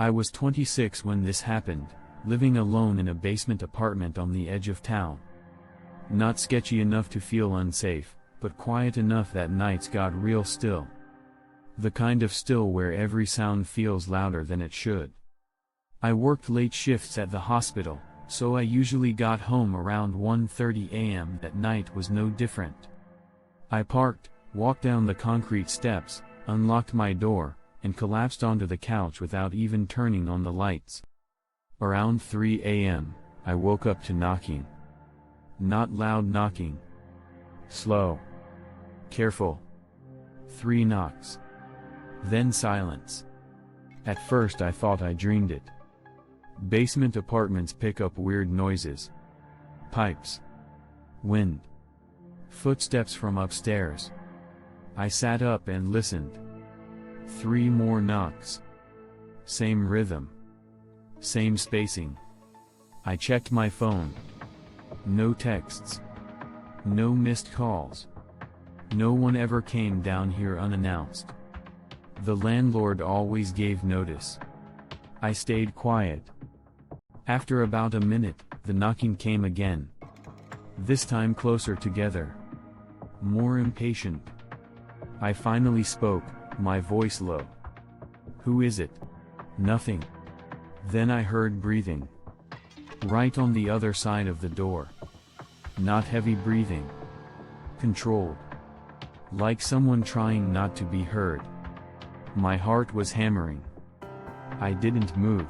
I was 26 when this happened, living alone in a basement apartment on the edge of town. Not sketchy enough to feel unsafe, but quiet enough that nights got real still. The kind of still where every sound feels louder than it should. I worked late shifts at the hospital, so I usually got home around 1:30 a.m. That night was no different. I parked, walked down the concrete steps, unlocked my door, and collapsed onto the couch without even turning on the lights. Around 3 a.m., I woke up to knocking. Not loud knocking. Slow. Careful. 3 knocks. Then silence. At first I thought I dreamed it. Basement apartments pick up weird noises. Pipes. Wind. Footsteps from upstairs. I sat up and listened. 3 more knocks. Same rhythm. Same spacing. I checked my phone. No texts. No missed calls. No one ever came down here unannounced. The landlord always gave notice. I stayed quiet. After about a minute, the knocking came again. This time closer together. More impatient. I finally spoke, my voice low. "Who is it?" "Nothing." Then I heard breathing. Right on the other side of the door. Not heavy breathing. Controlled. Like someone trying not to be heard. My heart was hammering. I didn't move.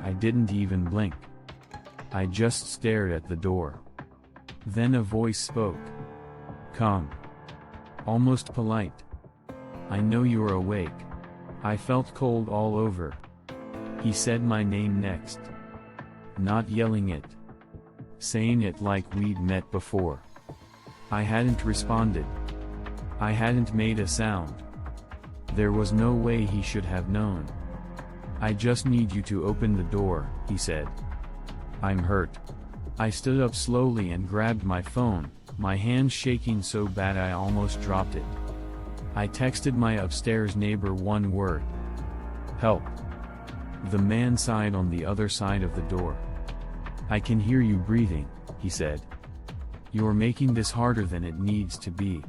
I didn't even blink. I just stared at the door. Then a voice spoke. Calm. Almost polite. "I know you're awake." I felt cold all over. He said my name next. Not yelling it. Saying it like we'd met before. I hadn't responded. I hadn't made a sound. There was no way he should have known. "I just need you to open the door," he said. "I'm hurt." I stood up slowly and grabbed my phone, my hands shaking so bad I almost dropped it. I texted my upstairs neighbor one word. "Help." The man sighed on the other side of the door. "I can hear you breathing," he said. "You're making this harder than it needs to be."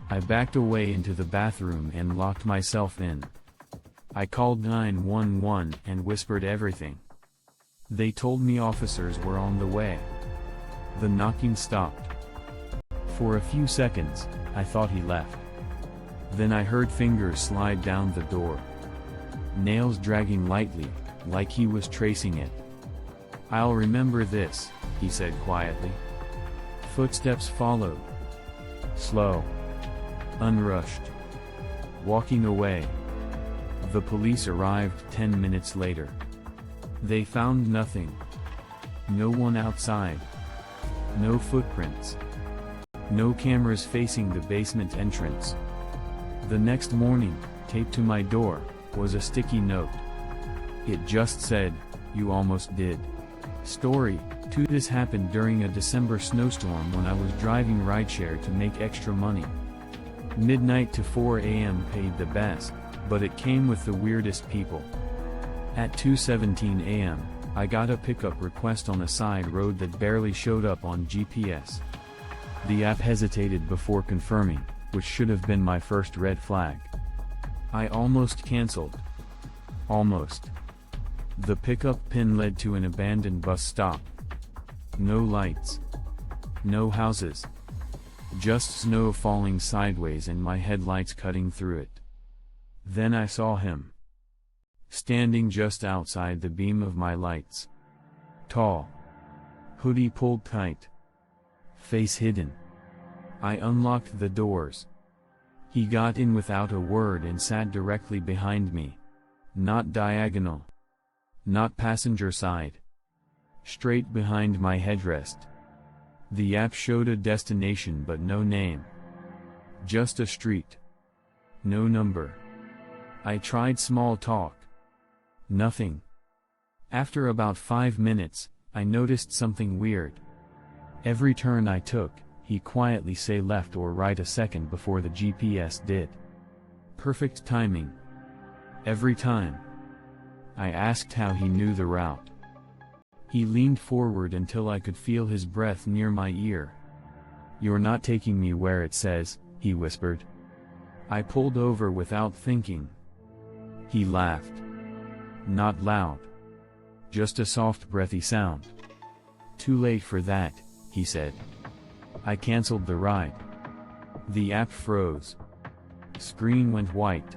I backed away into the bathroom and locked myself in. I called 911 and whispered everything. They told me officers were on the way. The knocking stopped. For a few seconds, I thought he left. Then I heard fingers slide down the door. Nails dragging lightly, like he was tracing it. "I'll remember this," he said quietly. Footsteps followed. Slow. Unrushed. Walking away. The police arrived 10 minutes later. They found nothing. No one outside. No footprints. No cameras facing the basement entrance. The next morning, taped to my door, was a sticky note. It just said, "You almost did." Story 2. This happened during a December snowstorm when I was driving rideshare to make extra money. Midnight to 4 a.m. paid the best, but it came with the weirdest people. At 2:17 a.m., I got a pickup request on a side road that barely showed up on GPS. The app hesitated before confirming, which should have been my first red flag. I almost canceled. Almost. The pickup pin led to an abandoned bus stop. No lights. No houses. Just snow falling sideways and my headlights cutting through it. Then I saw him. Standing just outside the beam of my lights. Tall. Hoodie pulled tight. Face hidden. I unlocked the doors. He got in without a word and sat directly behind me. Not diagonal. Not passenger side. Straight behind my headrest. The app showed a destination but no name. Just a street. No number. I tried small talk. Nothing. After about 5 minutes, I noticed something weird. Every turn I took, he quietly say left or right a second before the GPS did. Perfect timing. Every time. I asked how he knew the route. He leaned forward until I could feel his breath near my ear. "You're not taking me where it says," he whispered. I pulled over without thinking. He laughed. Not loud. Just a soft breathy sound. "Too late for that," he said. I canceled the ride. The app froze. Screen went white.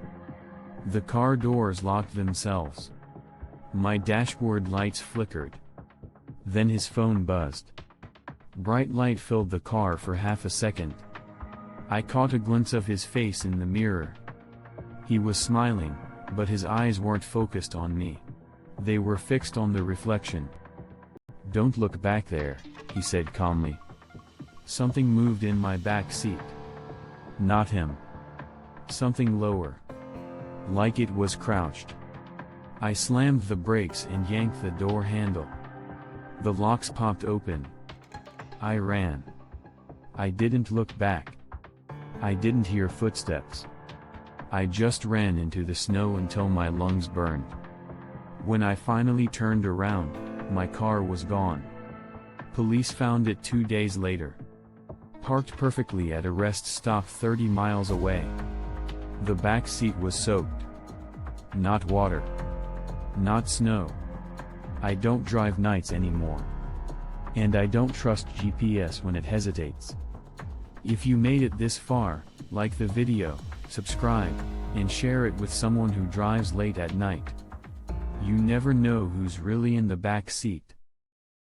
The car doors locked themselves. My dashboard lights flickered. Then his phone buzzed. Bright light filled the car for half a second. I caught a glimpse of his face in the mirror. He was smiling, but his eyes weren't focused on me. They were fixed on the reflection. "Don't look back there," he said calmly. Something moved in my back seat. Not him. Something lower. Like it was crouched. I slammed the brakes and yanked the door handle. The locks popped open. I ran. I didn't look back. I didn't hear footsteps. I just ran into the snow until my lungs burned. When I finally turned around, my car was gone. Police found it 2 days later. Parked perfectly at a rest stop 30 miles away. The back seat was soaked. Not water. Not snow. I don't drive nights anymore. And I don't trust GPS when it hesitates. If you made it this far, like the video, subscribe, and share it with someone who drives late at night. You never know who's really in the back seat.